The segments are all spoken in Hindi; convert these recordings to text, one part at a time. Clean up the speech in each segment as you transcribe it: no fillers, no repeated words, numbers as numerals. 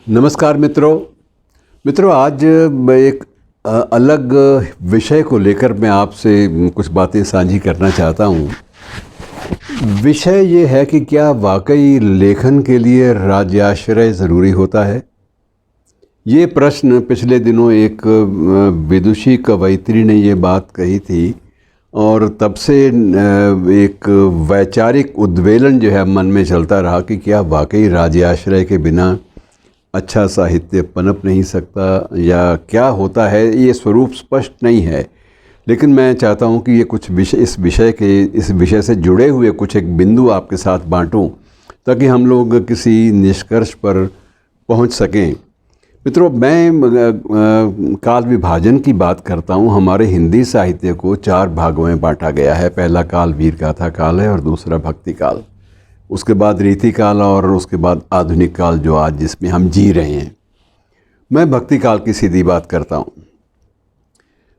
नमस्कार मित्रों आज मैं एक अलग विषय को लेकर मैं आपसे कुछ बातें साझी करना चाहता हूँ। विषय ये है कि क्या वाकई लेखन के लिए राज्याश्रय ज़रूरी होता है। ये प्रश्न पिछले दिनों एक विदुषी कवयित्री ने ये बात कही थी और तब से एक वैचारिक उद्वेलन जो है मन में चलता रहा कि क्या वाकई राज्याश्रय के बिना अच्छा साहित्य पनप नहीं सकता या क्या होता है। ये स्वरूप स्पष्ट नहीं है, लेकिन मैं चाहता हूँ कि ये कुछ इस विषय से जुड़े हुए कुछ एक बिंदु आपके साथ बांटूं ताकि हम लोग किसी निष्कर्ष पर पहुँच सकें। मित्रों, मैं काल विभाजन की बात करता हूँ। हमारे हिंदी साहित्य को 4 भागों में बांटा गया है। पहला काल वीर गाथा काल है और दूसरा भक्ति काल, उसके बाद रीति काल और उसके बाद आधुनिक काल जो आज जिसमें हम जी रहे हैं। मैं भक्ति काल की सीधी बात करता हूँ।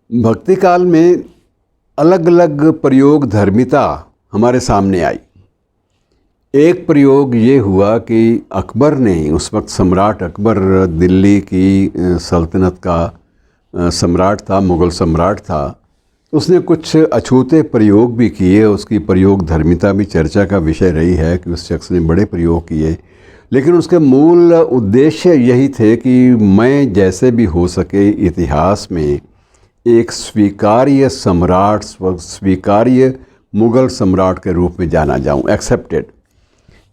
भक्ति काल में अलग अलग प्रयोग धर्मिता हमारे सामने आई। एक प्रयोग ये हुआ कि अकबर ने, उस वक्त सम्राट अकबर दिल्ली की सल्तनत का सम्राट था, मुग़ल सम्राट था, उसने कुछ अछूते प्रयोग भी किए। उसकी प्रयोग धर्मिता भी चर्चा का विषय रही है कि उस शख्स ने बड़े प्रयोग किए, लेकिन उसके मूल उद्देश्य यही थे कि मैं जैसे भी हो सके इतिहास में एक स्वीकार्य सम्राट, स्वीकार्य मुग़ल सम्राट के रूप में जाना जाऊं, एक्सेप्टेड,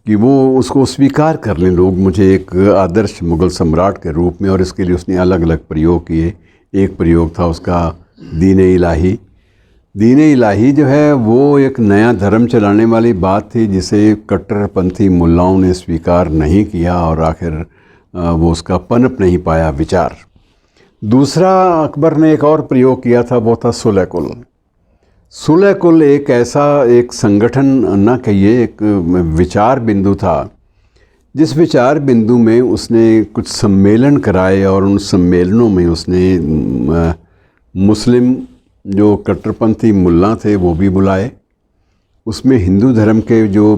कि वो उसको स्वीकार कर लें लोग मुझे एक आदर्श मुग़ल सम्राट के रूप में। और इसके लिए उसने अलग अलग प्रयोग किए। एक प्रयोग था उसका दीन-ए इलाही। दीन-ए इलाही जो है वो एक नया धर्म चलाने वाली बात थी जिसे कट्टरपंथी मुल्लाओं ने स्वीकार नहीं किया और आखिर वो उसका पनप नहीं पाया विचार। दूसरा अकबर ने एक और प्रयोग किया था, वो था सुलह कुल। सुलह कुल एक ऐसा एक संगठन न कहिए, एक विचार बिंदु था जिस विचार बिंदु में उसने कुछ सम्मेलन कराए और उन सम्मेलनों में उसने मुस्लिम जो कट्टरपंथी मुल्ला थे वो भी बुलाए। उसमें हिंदू धर्म के जो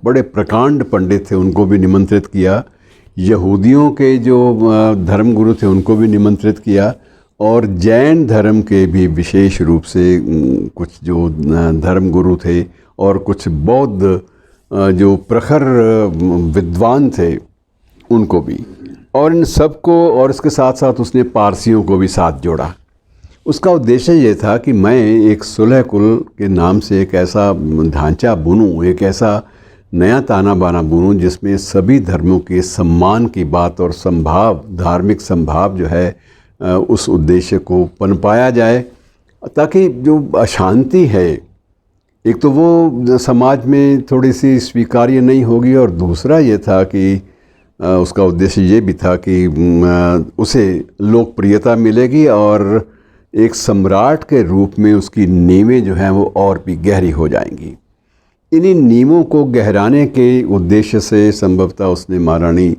बड़े प्रकांड पंडित थे उनको भी निमंत्रित किया। यहूदियों के जो धर्मगुरु थे उनको भी निमंत्रित किया और जैन धर्म के भी विशेष रूप से कुछ जो धर्मगुरु थे और कुछ बौद्ध जो प्रखर विद्वान थे उनको भी, और इन सबको, और इसके साथ साथ उसने पारसियों को भी साथ जोड़ा। उसका उद्देश्य ये था कि मैं एक सुलह कुल के नाम से एक ऐसा ढांचा बुनूं, एक ऐसा नया ताना बाना बुनूं जिसमें सभी धर्मों के सम्मान की बात और संभाव, धार्मिक संभाव जो है उस उद्देश्य को पनपाया जाए, ताकि जो अशांति है एक तो वो समाज में थोड़ी सी स्वीकार्य नहीं होगी, और दूसरा ये था कि उसका उद्देश्य ये भी था कि उसे लोकप्रियता मिलेगी और एक सम्राट के रूप में उसकी नींवें जो हैं वो और भी गहरी हो जाएंगी। इन्हीं नींवों को गहराने के उद्देश्य से संभवतः उसने महारानी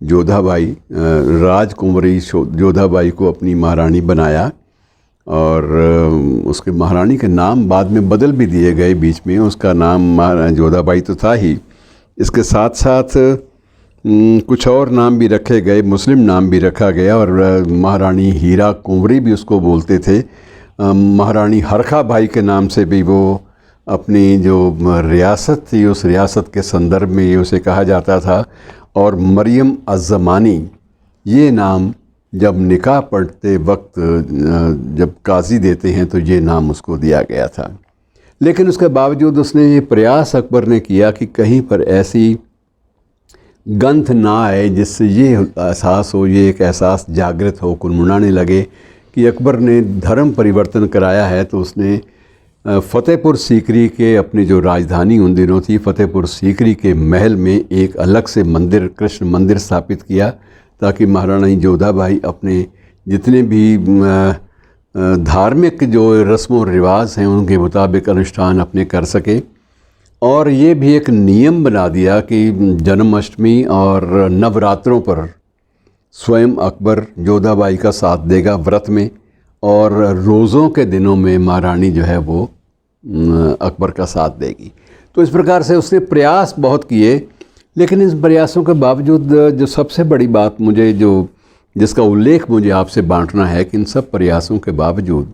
जोधाबाई, राजकुंवरी जोधाबाई को अपनी महारानी बनाया और उसके महारानी के नाम बाद में बदल भी दिए गए बीच में। उसका नाम जोधाबाई तो था ही, इसके साथ साथ कुछ और नाम भी रखे गए, मुस्लिम नाम भी रखा गया और महारानी हीरा कुंवरी भी उसको बोलते थे। महारानी हरखा बाई के नाम से भी वो अपनी जो रियासत थी उस रियासत के संदर्भ में उसे कहा जाता था। और मरियम अज़्ज़मानी, ये नाम जब निकाह पढ़ते वक्त जब काजी देते हैं तो ये नाम उसको दिया गया था। लेकिन उसके बावजूद उसने ये प्रयास अकबर ने किया कि कहीं पर ऐसी गंध ना आए जिससे ये एहसास हो, ये एक एहसास जागृत हो, कुनमुनाने लगे कि अकबर ने धर्म परिवर्तन कराया है। तो उसने फ़तेहपुर सीकरी के, अपनी जो राजधानी उन दिनों थी, फ़तेहपुर सीकरी के महल में एक अलग से मंदिर, कृष्ण मंदिर स्थापित किया ताकि महारानी जोधाबाई अपने जितने भी धार्मिक जो रस्म व रिवाज हैं उनके मुताबिक अनुष्ठान अपने कर सके। और ये भी एक नियम बना दिया कि जन्माष्टमी और नवरात्रों पर स्वयं अकबर जोधाबाई का साथ देगा व्रत में, और रोज़ों के दिनों में महारानी जो है वो अकबर का साथ देगी। तो इस प्रकार से उसने प्रयास बहुत किए लेकिन इन प्रयासों के बावजूद जो सबसे बड़ी बात मुझे जिसका उल्लेख मुझे आपसे बांटना है कि इन सब प्रयासों के बावजूद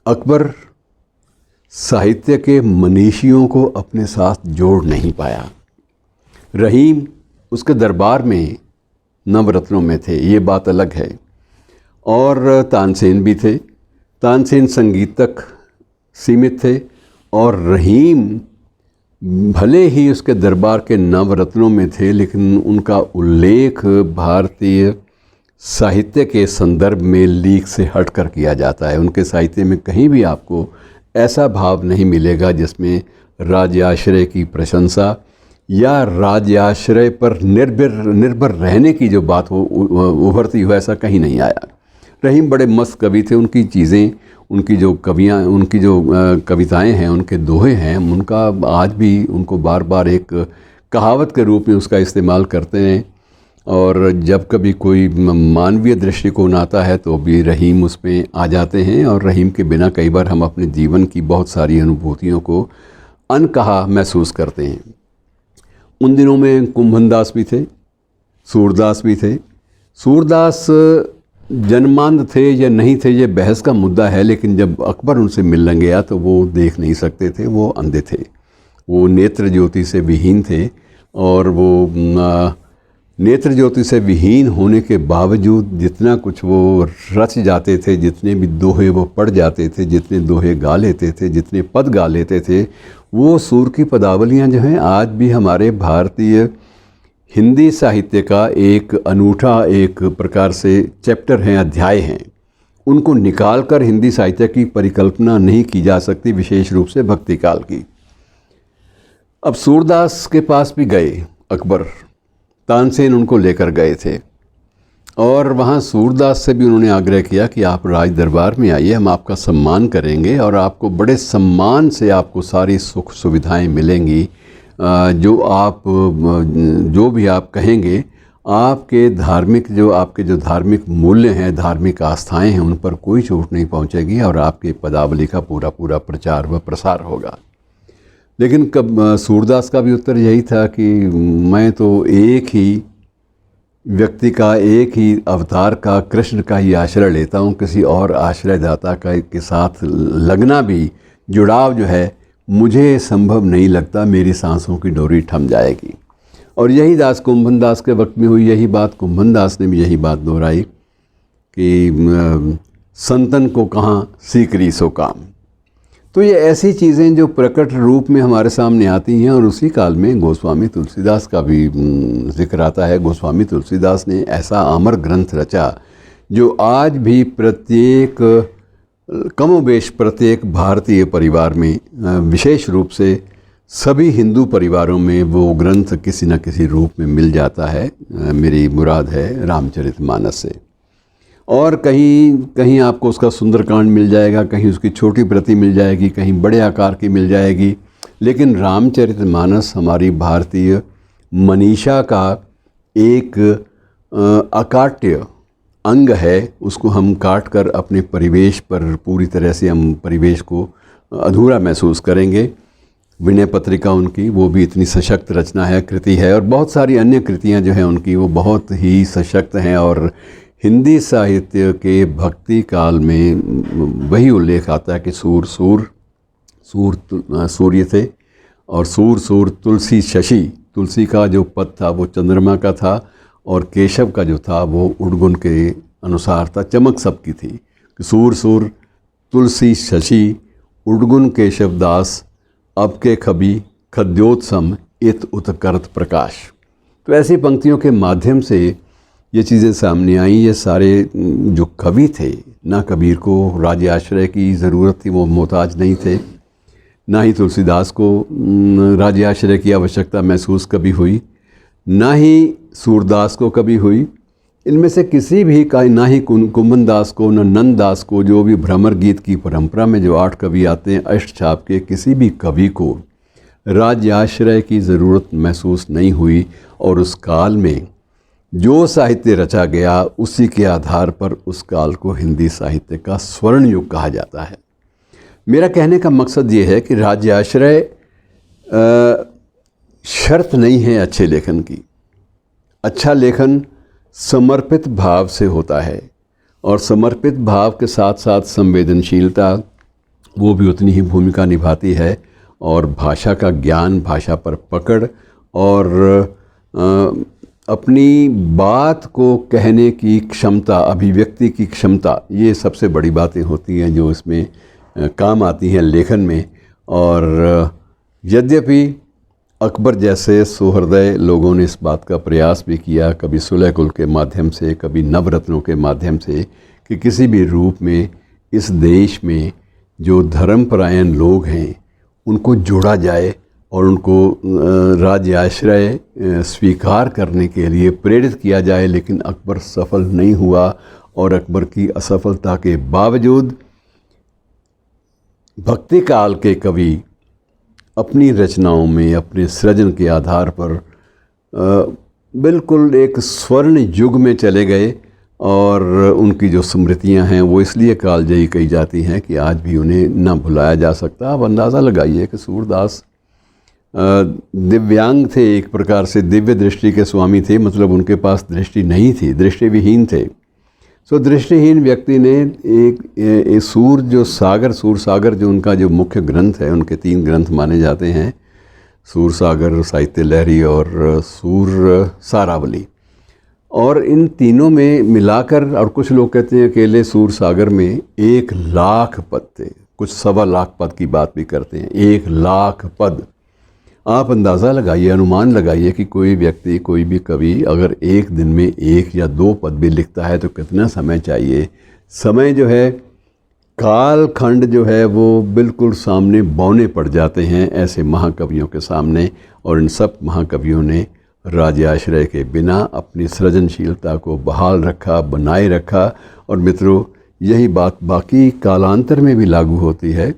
अकबर साहित्य के मनीषियों को अपने साथ जोड़ नहीं पाया। रहीम उसके दरबार में नवरत्नों में थे, ये बात अलग है, और तानसेन भी थे। तानसेन संगीत तक सीमित थे और रहीम भले ही उसके दरबार के नवरत्नों में थे, लेकिन उनका उल्लेख भारतीय साहित्य के संदर्भ में लीक से हटकर किया जाता है। उनके साहित्य में कहीं भी आपको ऐसा भाव नहीं मिलेगा जिसमें राज्याश्रय की प्रशंसा या राज्याश्रय पर निर्भर रहने की जो बात हो उभरती हो, ऐसा कहीं नहीं आया। रहीम बड़े मस्त कवि थे। उनकी चीज़ें, उनकी जो कविताएं हैं, उनके दोहे हैं, उनका आज भी उनको बार बार एक कहावत के रूप में उसका इस्तेमाल करते हैं। और जब कभी कोई मानवीय दृष्टिकोण आता है तो भी रहीम उसमें आ जाते हैं, और रहीम के बिना कई बार हम अपने जीवन की बहुत सारी अनुभूतियों को अनकहा महसूस करते हैं। उन दिनों में कुंभनदास भी थे, सूरदास भी थे। सूरदास जन्मांध थे या नहीं थे ये बहस का मुद्दा है, लेकिन जब अकबर उनसे मिलने गया तो वो देख नहीं सकते थे, वो अंधे थे, वो नेत्र ज्योति से विहीन थे। और वो नेत्र ज्योति से विहीन होने के बावजूद जितना कुछ वो रच जाते थे, जितने भी दोहे वो पढ़ जाते थे, जितने दोहे गा लेते थे, जितने पद गा लेते थे, वो सूर की पदावलियाँ जो हैं आज भी हमारे भारतीय हिंदी साहित्य का एक अनूठा एक प्रकार से चैप्टर हैं, अध्याय हैं। उनको निकाल कर हिंदी साहित्य की परिकल्पना नहीं की जा सकती, विशेष रूप से भक्ति काल की। अब सूरदास के पास भी गए अकबर, तानसेन उनको लेकर गए थे, और वहाँ सूरदास से भी उन्होंने आग्रह किया कि आप राज दरबार में आइए, हम आपका सम्मान करेंगे और आपको बड़े सम्मान से आपको सारी सुख सुविधाएं मिलेंगी, जो भी आप कहेंगे। आपके जो धार्मिक मूल्य हैं, धार्मिक आस्थाएं हैं, उन पर कोई चोट नहीं पहुंचेगी और आपके पदावली का पूरा प्रचार व प्रसार होगा। लेकिन सूरदास का भी उत्तर यही था कि मैं तो एक ही व्यक्ति का, एक ही अवतार का, कृष्ण का ही आश्रय लेता हूँ। किसी और आश्रयदाता के साथ लगना भी, जुड़ाव जो है, मुझे संभव नहीं लगता, मेरी सांसों की डोरी थम जाएगी। और यही कुंभनदास के वक्त में हुई यही बात, कुंभनदास ने भी यही बात दोहराई कि संतन को कहाँ सीकरी सो काम। तो ये ऐसी चीज़ें जो प्रकट रूप में हमारे सामने आती हैं। और उसी काल में गोस्वामी तुलसीदास का भी जिक्र आता है। गोस्वामी तुलसीदास ने ऐसा अमर ग्रंथ रचा जो आज भी कमोबेश प्रत्येक भारतीय परिवार में, विशेष रूप से सभी हिंदू परिवारों में वो ग्रंथ किसी न किसी रूप में मिल जाता है। मेरी मुराद है रामचरितमानस से। और कहीं आपको उसका सुंदरकांड मिल जाएगा, कहीं उसकी छोटी प्रति मिल जाएगी, कहीं बड़े आकार की मिल जाएगी। लेकिन रामचरितमानस हमारी भारतीय मनीषा का एक अकाट्य अंग है। उसको हम काट कर अपने परिवेश पर पूरी तरह से हम परिवेश को अधूरा महसूस करेंगे। विनय पत्रिका उनकी, वो भी इतनी सशक्त रचना है, कृति है। और बहुत सारी अन्य कृतियाँ जो हैं उनकी, वो बहुत ही सशक्त हैं। और हिंदी साहित्य के भक्ति काल में वही उल्लेख आता है कि सूर्य थे, और सूर तुलसी शशि। तुलसी का जो पद था वो चंद्रमा का था, और केशव का जो था वो उड़गुन के अनुसार था। चमक सबकी थी। सूर तुलसी शशि उड़गुन केशव दास, अब के खबी खद्योत्सम इत उत्कर्त प्रकाश। तो ऐसी पंक्तियों के माध्यम से ये चीज़ें सामने आई। ये सारे जो कवि थे, ना कबीर को राज्य आश्रय की ज़रूरत थी, वो मोहताज नहीं थे, ना ही तुलसीदास को राज्य आश्रय की आवश्यकता महसूस कभी हुई, ना ही सूरदास को कभी हुई। इनमें से किसी भी का, ना ही कुंभनदास को, न नंददास को, जो भी भ्रमर गीत की परंपरा में जो 8 कवि आते हैं अष्ट छाप के, किसी भी कवि को राज्य आश्रय की ज़रूरत महसूस नहीं हुई। और उस काल में जो साहित्य रचा गया, उसी के आधार पर उस काल को हिंदी साहित्य का स्वर्ण युग कहा जाता है। मेरा कहने का मकसद ये है कि राज्य आश्रय शर्त नहीं है अच्छे लेखन की। अच्छा लेखन समर्पित भाव से होता है, और समर्पित भाव के साथ साथ संवेदनशीलता वो भी उतनी ही भूमिका निभाती है। और भाषा का ज्ञान, भाषा पर पकड़ और अपनी बात को कहने की क्षमता, अभिव्यक्ति की क्षमता, ये सबसे बड़ी बातें होती हैं जो इसमें काम आती हैं लेखन में। और यद्यपि अकबर जैसे सुहृदय लोगों ने इस बात का प्रयास भी किया, कभी सुलह कुल के माध्यम से, कभी नवरत्नों के माध्यम से, कि किसी भी रूप में इस देश में जो धर्मपरायण लोग हैं उनको जोड़ा जाए और उनको राज्य आश्रय स्वीकार करने के लिए प्रेरित किया जाए। लेकिन अकबर सफल नहीं हुआ, और अकबर की असफलता के बावजूद भक्ति काल के कवि अपनी रचनाओं में, अपने सृजन के आधार पर बिल्कुल एक स्वर्ण युग में चले गए। और उनकी जो स्मृतियां हैं वो इसलिए कालजयी कही जाती हैं कि आज भी उन्हें न भुलाया जा सकता। आप अंदाज़ा लगाइए कि सूरदास दिव्यांग थे, एक प्रकार से दिव्य दृष्टि के स्वामी थे, मतलब उनके पास दृष्टि नहीं थी, दृष्टिविहीन थे। सो दृष्टिहीन व्यक्ति ने एक सूर सागर जो उनका जो मुख्य ग्रंथ है, उनके 3 ग्रंथ माने जाते हैं, सूर सागर, साहित्य लहरी और सूर सारावली। और इन तीनों में मिलाकर, और कुछ लोग कहते हैं अकेले सूर सागर में 1 लाख पद थे, कुछ 1.25 लाख पद की बात भी करते हैं। 1 लाख पद, आप अंदाज़ा लगाइए, अनुमान लगाइए कि कोई व्यक्ति, कोई भी कवि अगर एक दिन में 1 या 2 पद भी लिखता है तो कितना समय चाहिए। समय जो है, काल खंड जो है वो बिल्कुल सामने बौने पड़ जाते हैं ऐसे महाकवियों के सामने। और इन सब महाकवियों ने राज्याश्रय के बिना अपनी सृजनशीलता को बहाल रखा, बनाए रखा। और मित्रों, यही बात बाकी कालांतर में भी लागू होती है।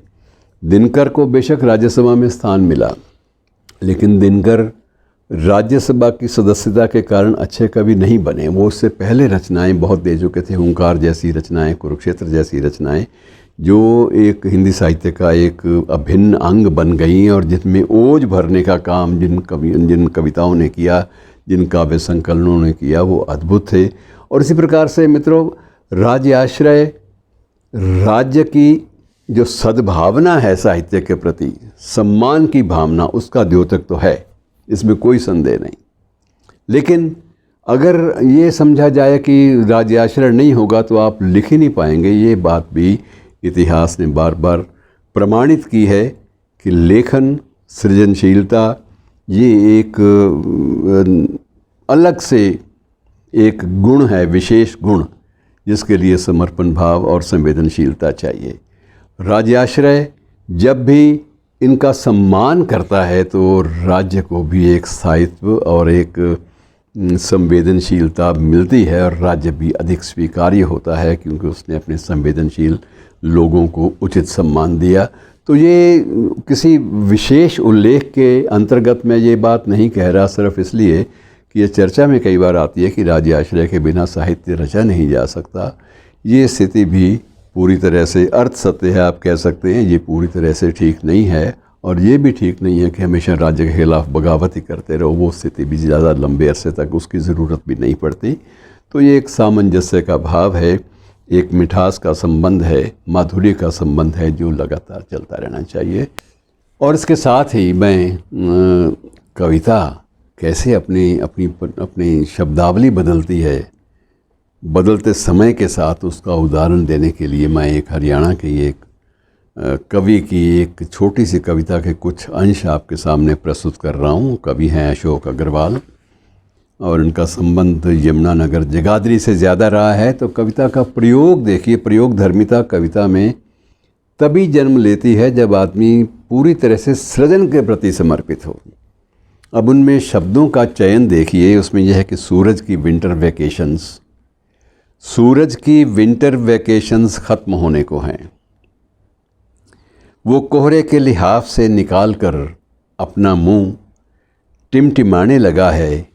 दिनकर को बेशक राज्यसभा में स्थान मिला, लेकिन दिनकर राज्यसभा की सदस्यता के कारण अच्छे कवि नहीं बने। वो उससे पहले रचनाएं बहुत दे चुके थे, ओंकार जैसी रचनाएं, कुरुक्षेत्र जैसी रचनाएं, जो एक हिंदी साहित्य का एक अभिन्न अंग बन गई और जिनमें ओज भरने का काम जिन कविताओं ने किया, जिन काव्य संकलनों ने किया, वो अद्भुत थे। और इसी प्रकार से मित्रों, राज्य आश्रय, राज्य की जो सद्भावना है साहित्य के प्रति, सम्मान की भावना, उसका द्योतक तो है, इसमें कोई संदेह नहीं। लेकिन अगर ये समझा जाए कि राज्याश्रय नहीं होगा तो आप लिख ही नहीं पाएंगे, ये बात भी इतिहास ने बार बार प्रमाणित की है कि लेखन, सृजनशीलता ये एक अलग से एक गुण है, विशेष गुण, जिसके लिए समर्पण भाव और संवेदनशीलता चाहिए। राज्याश्रय जब भी इनका सम्मान करता है तो राज्य को भी एक स्थायित्व और एक संवेदनशीलता मिलती है, और राज्य भी अधिक स्वीकार्य होता है क्योंकि उसने अपने संवेदनशील लोगों को उचित सम्मान दिया। तो ये किसी विशेष उल्लेख के अंतर्गत मैं ये बात नहीं कह रहा, सिर्फ इसलिए कि ये चर्चा में कई बार आती है कि राज्य आश्रय के बिना साहित्य रचा नहीं जा सकता। ये स्थिति भी पूरी तरह से अर्थ सत्य है, आप कह सकते हैं, ये पूरी तरह से ठीक नहीं है। और ये भी ठीक नहीं है कि हमेशा राज्य के खिलाफ बगावत ही करते रहो, वो स्थिति भी ज़्यादा लंबे अरसे तक उसकी ज़रूरत भी नहीं पड़ती। तो ये एक सामंजस्य का भाव है, एक मिठास का संबंध है, माधुर्य का संबंध है, जो लगातार चलता रहना चाहिए। और इसके साथ ही मैं कविता कैसे अपनी शब्दावली बदलती है, बदलते समय के साथ, उसका उदाहरण देने के लिए मैं एक हरियाणा के एक कवि की एक छोटी सी कविता के कुछ अंश आपके सामने प्रस्तुत कर रहा हूँ। कवि हैं अशोक अग्रवाल, और इनका संबंध यमुनानगर जगाधरी से ज़्यादा रहा है। तो कविता का प्रयोग देखिए, प्रयोग धर्मिता कविता में तभी जन्म लेती है जब आदमी पूरी तरह से सृजन के प्रति समर्पित हो। अब उनमें शब्दों का चयन देखिए, उसमें यह है कि सूरज की विंटर वैकेशंस ख़त्म होने को हैं। वो कोहरे के लिहाफ से निकाल कर अपना मुंह टिमटिमाने लगा है,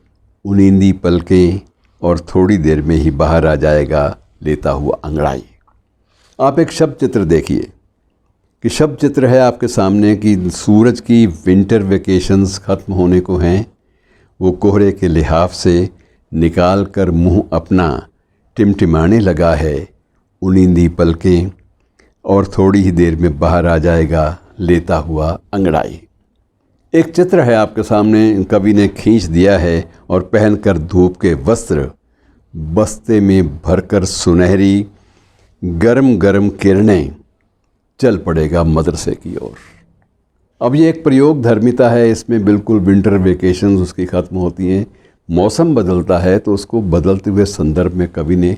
उनींदी पलकें, और थोड़ी देर में ही बाहर आ जाएगा लेता हुआ अंगड़ाई। आप एक शब्द चित्र देखिए, कि शब्द चित्र है आपके सामने कि सूरज की विंटर वेकेशंस ख़त्म होने को हैं। वो कोहरे के लिहाफ से निकाल कर मुँह अपना टिमटिमाने लगा है, उनींदी पलकें और थोड़ी ही देर में बाहर आ जाएगा लेता हुआ अंगड़ाई। एक चित्र है आपके सामने, कवि ने खींच दिया है और पहनकर धूप के वस्त्र बस्ते में भरकर सुनहरी गरम गरम किरणें चल पड़ेगा मदरसे की ओर। अब ये एक प्रयोग धर्मिता है, इसमें बिल्कुल विंटर वेकेशंस उसकी ख़त्म होती हैं, मौसम बदलता है तो उसको बदलते हुए संदर्भ में कवि ने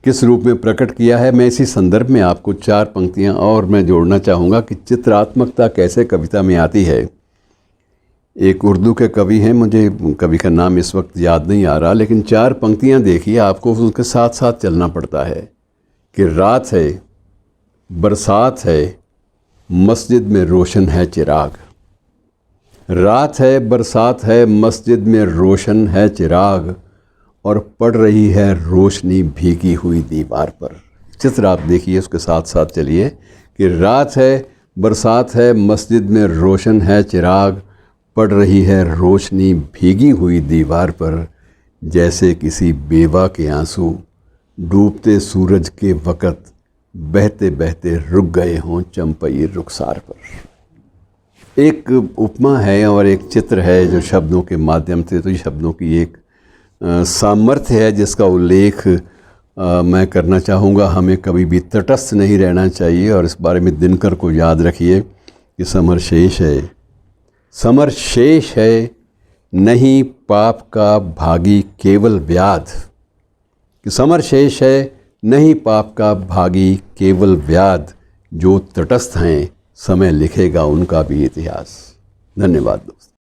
किस रूप में प्रकट किया है। मैं इसी संदर्भ में आपको 4 पंक्तियां और मैं जोड़ना चाहूँगा कि चित्रात्मकता कैसे कविता में आती है। एक उर्दू के कवि हैं, मुझे कवि का नाम इस वक्त याद नहीं आ रहा, लेकिन 4 पंक्तियां देखिए, आपको उसके साथ साथ चलना पड़ता है कि रात है, बरसात है, मस्जिद में रोशन है चिराग। रात है, बरसात है, मस्जिद में रोशन है चिराग और पड़ रही है रोशनी भीगी हुई दीवार पर। चित्र आप देखिए, उसके साथ साथ चलिए कि रात है, बरसात है, मस्जिद में रोशन है चिराग, पड़ रही है रोशनी भीगी हुई दीवार पर, जैसे किसी बेवा के आंसू डूबते सूरज के वक़्त बहते बहते रुक गए हों चंपई रुखसार पर। एक उपमा है और एक चित्र है जो शब्दों के माध्यम से, तो ये शब्दों की एक सामर्थ्य है जिसका उल्लेख मैं करना चाहूँगा। हमें कभी भी तटस्थ नहीं रहना चाहिए और इस बारे में दिनकर को याद रखिए कि समर शेष है, समर शेष है, नहीं पाप का भागी केवल व्याध। कि समर शेष है, नहीं पाप का भागी केवल व्याध, जो तटस्थ हैं समय लिखेगा उनका भी इतिहास। धन्यवाद दोस्तों।